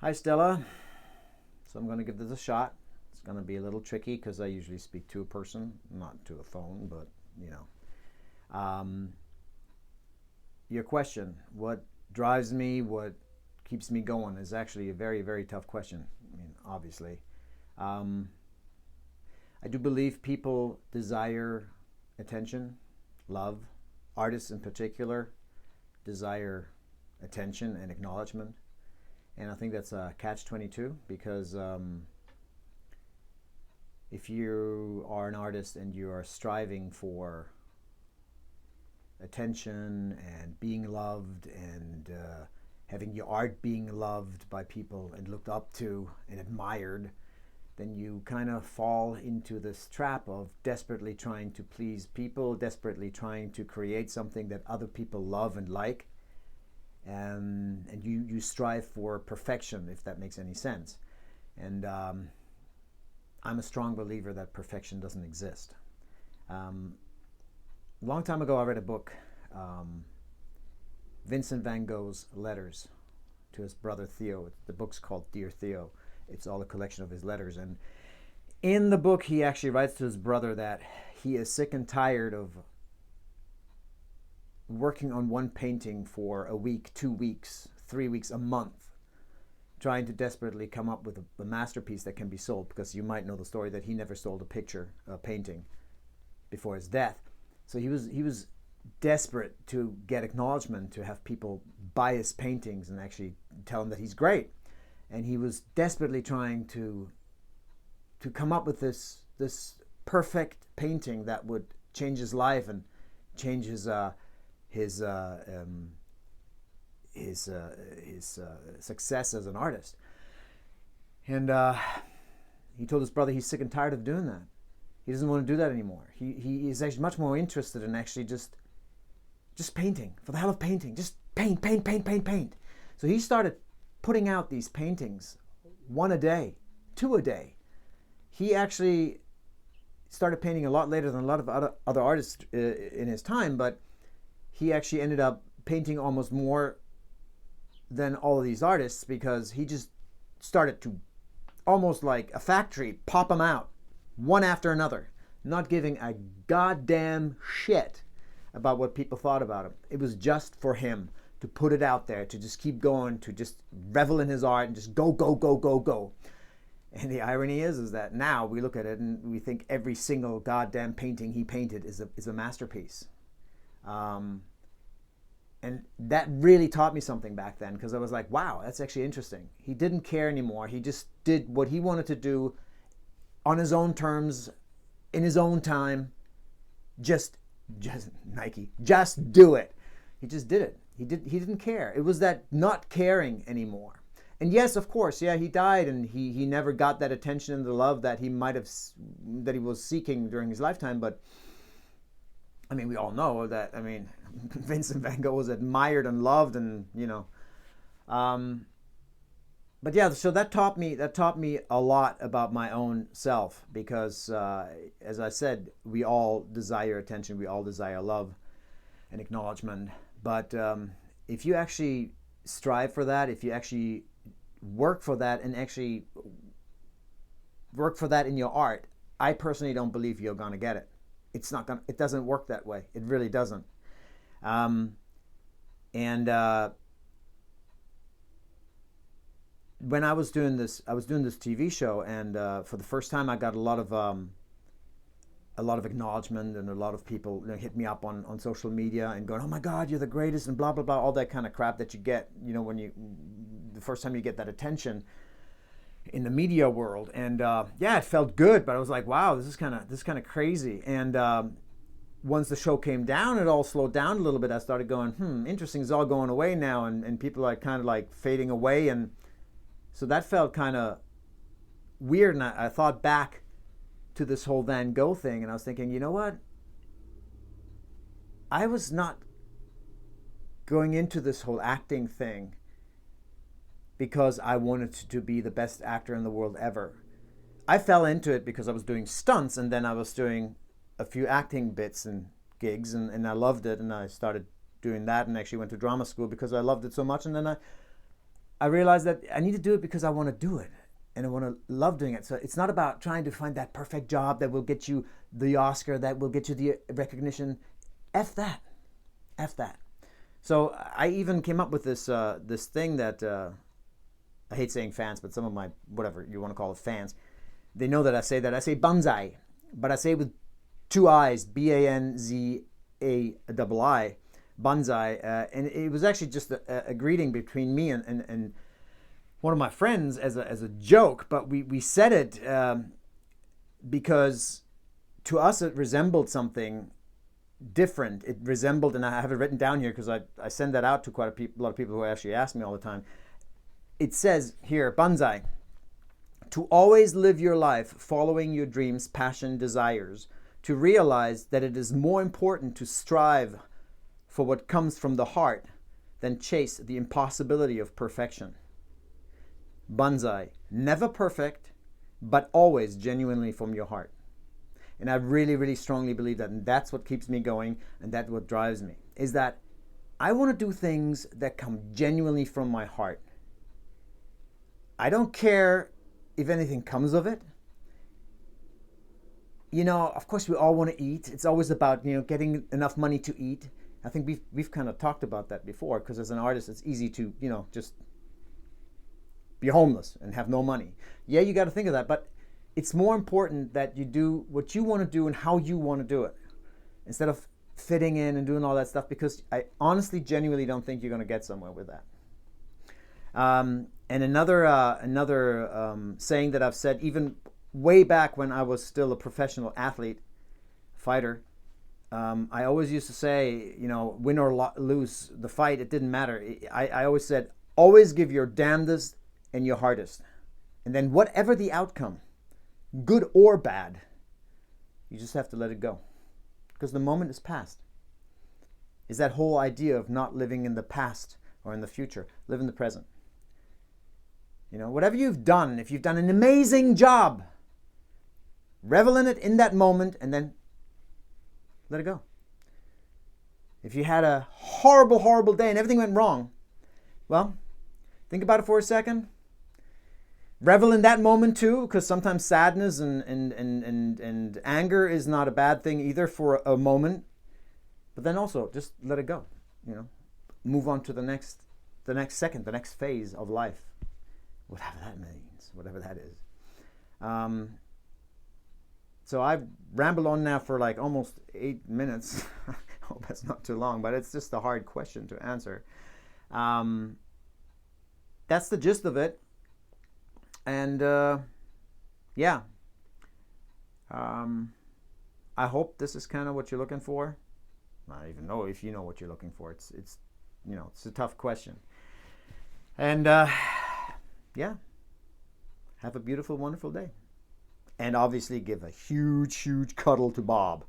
Hi, Stella. So I'm going to give this a shot. It's going to be a little tricky because I usually speak to a person, not to a phone, but you know. Your question, what drives me, what keeps me going, is actually a very, very tough question. I mean, obviously. I do believe people desire attention, love. Artists in particular desire attention and acknowledgement. And I think that's a catch-22 because if you are an artist and you are striving for attention and being loved and having your art being loved by people and looked up to and admired, then you kind of fall into this trap of desperately trying to please people, desperately trying to create something that other people love and like. And you strive for perfection, if that makes any sense. And I'm a strong believer that perfection doesn't exist. A long time ago, I read a book, Vincent van Gogh's letters to his brother Theo. The book's called Dear Theo. It's all a collection of his letters. And in the book, he actually writes to his brother that he is sick and tired of working on one painting for a week, 2 weeks, 3 weeks, a month, trying to desperately come up with a masterpiece that can be sold, because you might know the story that he never sold a painting before his death. So he was desperate to get acknowledgement, to have people buy his paintings and actually tell him that he's great. And he was desperately trying to come up with this perfect painting that would change his life and change his success as an artist. And he told his brother he's sick and tired of doing that. He doesn't want to do that anymore. He is actually much more interested in actually just painting, for the hell of painting. Just paint. So he started putting out these paintings, 1 a day, 2 a day. He actually started painting a lot later than a lot of other artists in his time, but he actually ended up painting almost more than all of these artists, because he just started to, almost like a factory, pop them out one after another, not giving a goddamn shit about what people thought about him. It was just for him to put it out there, to just keep going, to just revel in his art and just go. And the irony is that now we look at it and we think every single goddamn painting he painted is a masterpiece. And that really taught me something back then, because I was like, wow, that's actually interesting. He didn't care anymore. He just did what he wanted to do on his own terms, in his own time. Just Nike, just do it. He just did it. He didn't care. It was that not caring anymore. And yes, of course, yeah, he died and he never got that attention and the love that he was seeking during his lifetime. But I mean, we all know that, I mean, Vincent van Gogh was admired and loved, and, you know. But yeah, so that taught me a lot about my own self, because, as I said, we all desire attention, we all desire love and acknowledgement. But if you actually strive for that, if you actually work for that and actually work for that in your art, I personally don't believe you're going to get it. It doesn't work that way. It really doesn't. When I was doing this TV show, and for the first time I got a lot of acknowledgement, and a lot of people, you know, hit me up on social media and going, oh my God, you're the greatest, and blah blah blah, all that kind of crap that you get, you know, when the first time you get that attention in the media world. And yeah, it felt good, but I was like, wow, this is kind of crazy. And once the show came down, it all slowed down a little bit. I started going, interesting, it's all going away now, and people are kind of like fading away. And so that felt kind of weird. And I thought back to this whole Van Gogh thing, and I was thinking, you know what? I was not going into this whole acting thing because I wanted to be the best actor in the world ever. I fell into it because I was doing stunts, and then I was doing a few acting bits and gigs, and I loved it, and I started doing that, and actually went to drama school because I loved it so much. And then I realized that I need to do it because I want to do it and I want to love doing it. So it's not about trying to find that perfect job that will get you the Oscar, that will get you the recognition. F that. F that. So I even came up with this this thing that I hate saying fans, but some of my, whatever you want to call it, fans, they know that I say that. I say BONZAII, but I say it with two I's, BANZAII, BONZAII. And it was actually just a greeting between me and one of my friends as a joke, but we said it because to us it resembled something different. It resembled, and I have it written down here because I send that out to quite a lot of people who actually ask me all the time. It says here, BONZAII, to always live your life following your dreams, passion, desires, to realize that it is more important to strive for what comes from the heart than chase the impossibility of perfection. BONZAII, never perfect, but always genuinely from your heart. And I really, really strongly believe that, and that's what keeps me going, and that's what drives me, is that I want to do things that come genuinely from my heart. I don't care if anything comes of it. You know, of course we all want to eat. It's always about, getting enough money to eat. I think we've kind of talked about that before, because as an artist it's easy to, just be homeless and have no money. Yeah, you got to think of that, but it's more important that you do what you want to do and how you want to do it, instead of fitting in and doing all that stuff, because I honestly, genuinely don't think you're going to get somewhere with that. And another saying that I've said even way back when I was still a professional athlete, fighter, I always used to say, win or lose the fight, it didn't matter. I always said, always give your damnedest and your hardest. And then whatever the outcome, good or bad, you just have to let it go. Because the moment is past. Is that whole idea of not living in the past or in the future. Live in the present. Whatever you've done, if you've done an amazing job, revel in it in that moment and then let it go. If you had a horrible, horrible day and everything went wrong, well, think about it for a second. Revel in that moment too, because sometimes sadness and anger is not a bad thing either for a moment. But then also just let it go. Move on to the next second, the next phase of life, whatever that means, whatever that is. So I've rambled on now for like almost 8 minutes. I hope that's not too long, but it's just a hard question to answer. That's the gist of it. And yeah, I hope this is kind of what you're looking for. I don't even know if you know what you're looking for. It's it's a tough question. And yeah, have a beautiful, wonderful day. And obviously give a huge, huge cuddle to Bob.